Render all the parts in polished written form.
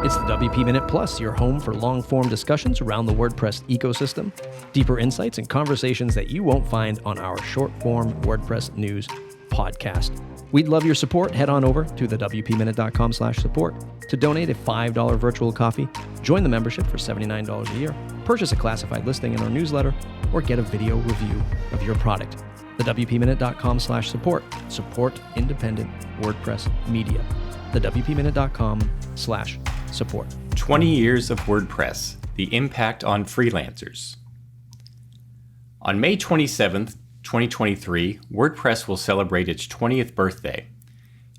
It's the WP Minute Plus, your home for long-form discussions around the WordPress ecosystem, deeper insights and conversations that you won't find on our short-form WordPress news podcast. We'd love your support. Head on over to the WPMinute.com/support to donate a $5 virtual coffee, join the membership for $79 a year, purchase a classified listing in our newsletter, or get a video review of your product. The WPMinute.com/support. Support independent WordPress media. The WPMinute.com/support. 20 years of WordPress, the impact on freelancers. On May 27th, 2023, WordPress will celebrate its 20th birthday.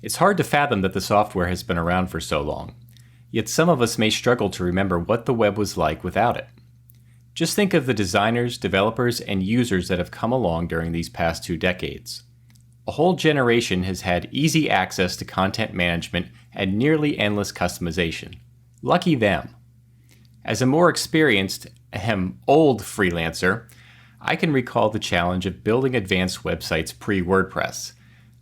It's hard to fathom that the software has been around for so long, yet some of us may struggle to remember what the web was like without it. Just think of the designers, developers, and users that have come along during these past 2 decades. A whole generation has had easy access to content management and nearly endless customization. Lucky them. As a more experienced, old freelancer, I can recall the challenge of building advanced websites pre-WordPress.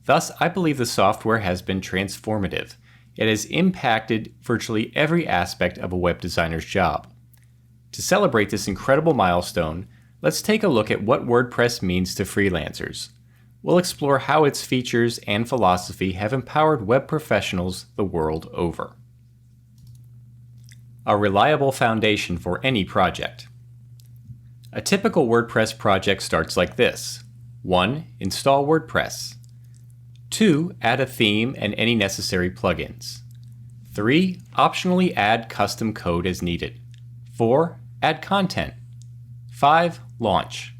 Thus, I believe the software has been transformative. It has impacted virtually every aspect of a web designer's job. To celebrate this incredible milestone, let's take a look at what WordPress means to freelancers. We'll explore how its features and philosophy have empowered web professionals the world over. A reliable foundation for any project. A typical WordPress project starts like this. 1. Install WordPress. 2. Add a theme and any necessary plugins. 3. Optionally add custom code as needed. 4. Add content. 5. Launch.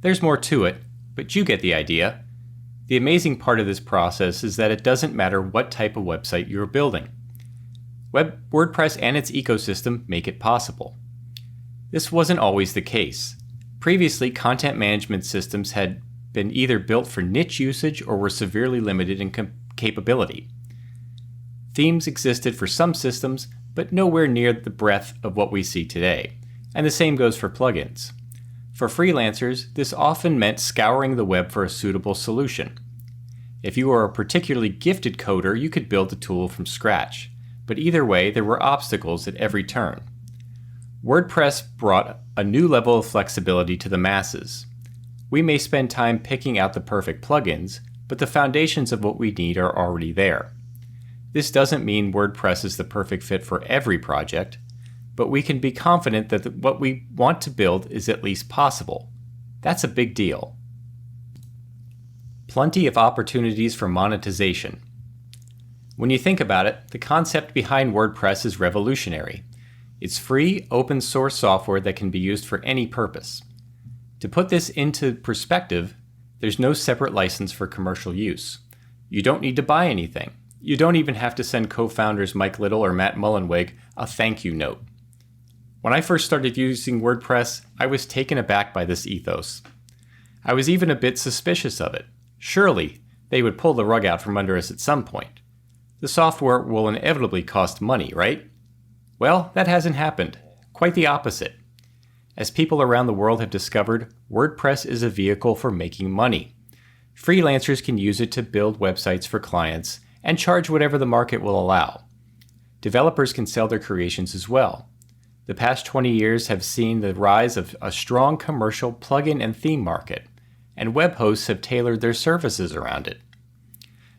There's more to it, but you get the idea. The amazing part of this process is that it doesn't matter what type of website you're building. WordPress and its ecosystem make it possible. This wasn't always the case. Previously, content management systems had been either built for niche usage or were severely limited in capability. Themes existed for some systems, but nowhere near the breadth of what we see today. And the same goes for plugins. For freelancers, this often meant scouring the web for a suitable solution. If you were a particularly gifted coder, you could build a tool from scratch. But either way, there were obstacles at every turn. WordPress brought a new level of flexibility to the masses. We may spend time picking out the perfect plugins, but the foundations of what we need are already there. This doesn't mean WordPress is the perfect fit for every project, but we can be confident that what we want to build is at least possible. That's a big deal. Plenty of opportunities for monetization. When you think about it, the concept behind WordPress is revolutionary. It's free, open source software that can be used for any purpose. To put this into perspective, there's no separate license for commercial use. You don't need to buy anything. You don't even have to send co-founders Mike Little or Matt Mullenweg a thank you note. When I first started using WordPress, I was taken aback by this ethos. I was even a bit suspicious of it. Surely, they would pull the rug out from under us at some point. The software will inevitably cost money, right? Well, that hasn't happened. Quite the opposite. As people around the world have discovered, WordPress is a vehicle for making money. Freelancers can use it to build websites for clients and charge whatever the market will allow. Developers can sell their creations as well. The past 20 years have seen the rise of a strong commercial plugin and theme market, and web hosts have tailored their services around it.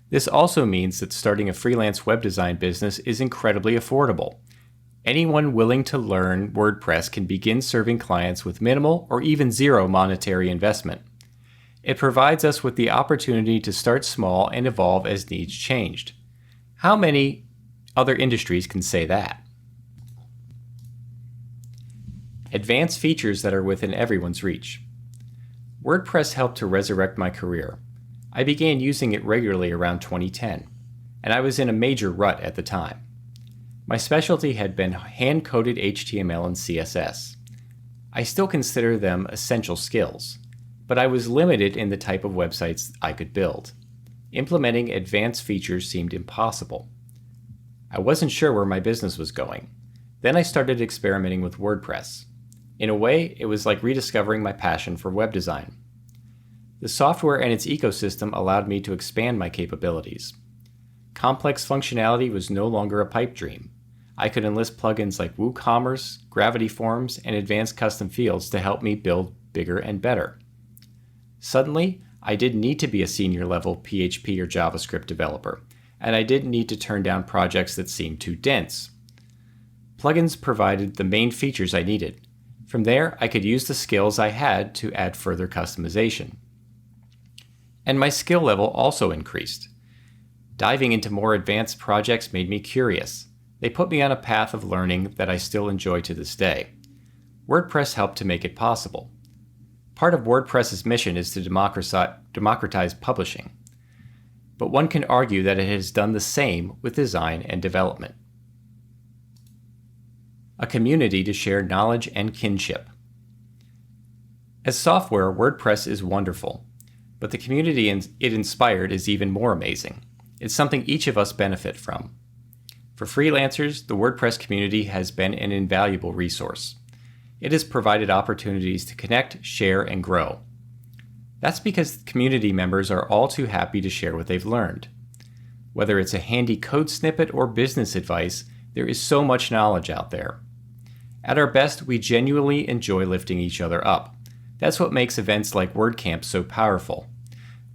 This also means that starting a freelance web design business is incredibly affordable. Anyone willing to learn WordPress can begin serving clients with minimal or even zero monetary investment. It provides us with the opportunity to start small and evolve as needs changed. How many other industries can say that? Advanced features that are within everyone's reach. WordPress helped to resurrect my career. I began using it regularly around 2010, and I was in a major rut at the time. My specialty had been hand-coded HTML and CSS. I still consider them essential skills, but I was limited in the type of websites I could build. Implementing advanced features seemed impossible. I wasn't sure where my business was going. Then I started experimenting with WordPress. In a way, it was like rediscovering my passion for web design. The software and its ecosystem allowed me to expand my capabilities. Complex functionality was no longer a pipe dream. I could enlist plugins like WooCommerce, Gravity Forms, and advanced custom fields to help me build bigger and better. Suddenly, I didn't need to be a senior level PHP or JavaScript developer, and I didn't need to turn down projects that seemed too dense. Plugins provided the main features I needed. From there, I could use the skills I had to add further customization. And my skill level also increased. Diving into more advanced projects made me curious. They put me on a path of learning that I still enjoy to this day. WordPress helped to make it possible. Part of WordPress's mission is to democratize publishing. But one can argue that it has done the same with design and development. A community to share knowledge and kinship. As software, WordPress is wonderful, but the community it inspired is even more amazing. It's something each of us benefit from. For freelancers, the WordPress community has been an invaluable resource. It has provided opportunities to connect, share, and grow. That's because community members are all too happy to share what they've learned. Whether it's a handy code snippet or business advice, there is so much knowledge out there. At our best, we genuinely enjoy lifting each other up. That's what makes events like WordCamp so powerful.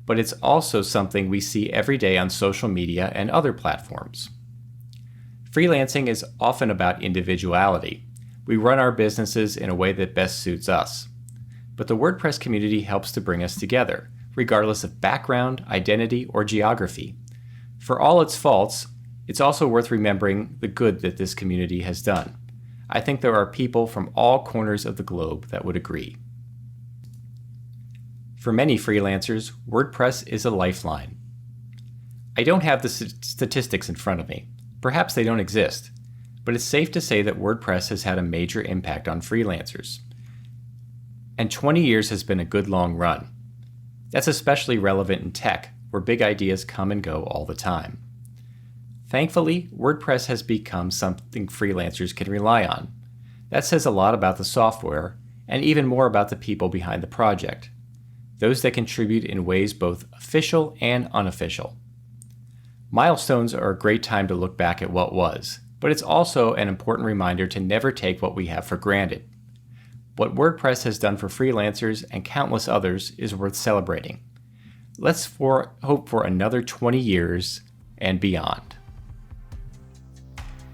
But it's also something we see every day on social media and other platforms. Freelancing is often about individuality. We run our businesses in a way that best suits us. But the WordPress community helps to bring us together, regardless of background, identity, or geography. For all its faults, it's also worth remembering the good that this community has done. I think there are people from all corners of the globe that would agree. For many freelancers, WordPress is a lifeline. I don't have the statistics in front of me. Perhaps they don't exist. But it's safe to say that WordPress has had a major impact on freelancers. And 20 years has been a good long run. That's especially relevant in tech, where big ideas come and go all the time. Thankfully, WordPress has become something freelancers can rely on. That says a lot about the software, and even more about the people behind the project, those that contribute in ways both official and unofficial. Milestones are a great time to look back at what was, but it's also an important reminder to never take what we have for granted. What WordPress has done for freelancers and countless others is worth celebrating. Let's hope for another 20 years and beyond.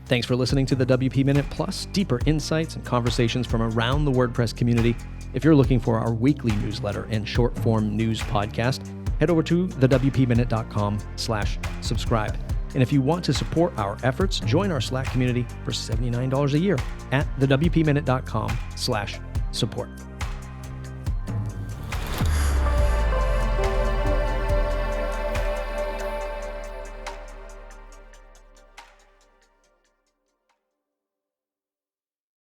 Thanks for listening to the WP Minute Plus, deeper insights and conversations from around the WordPress community. If you're looking for our weekly newsletter and short-form news podcast, head over to thewpminute.com/subscribe. And if you want to support our efforts, join our Slack community for $79 a year at thewpminute.com/support.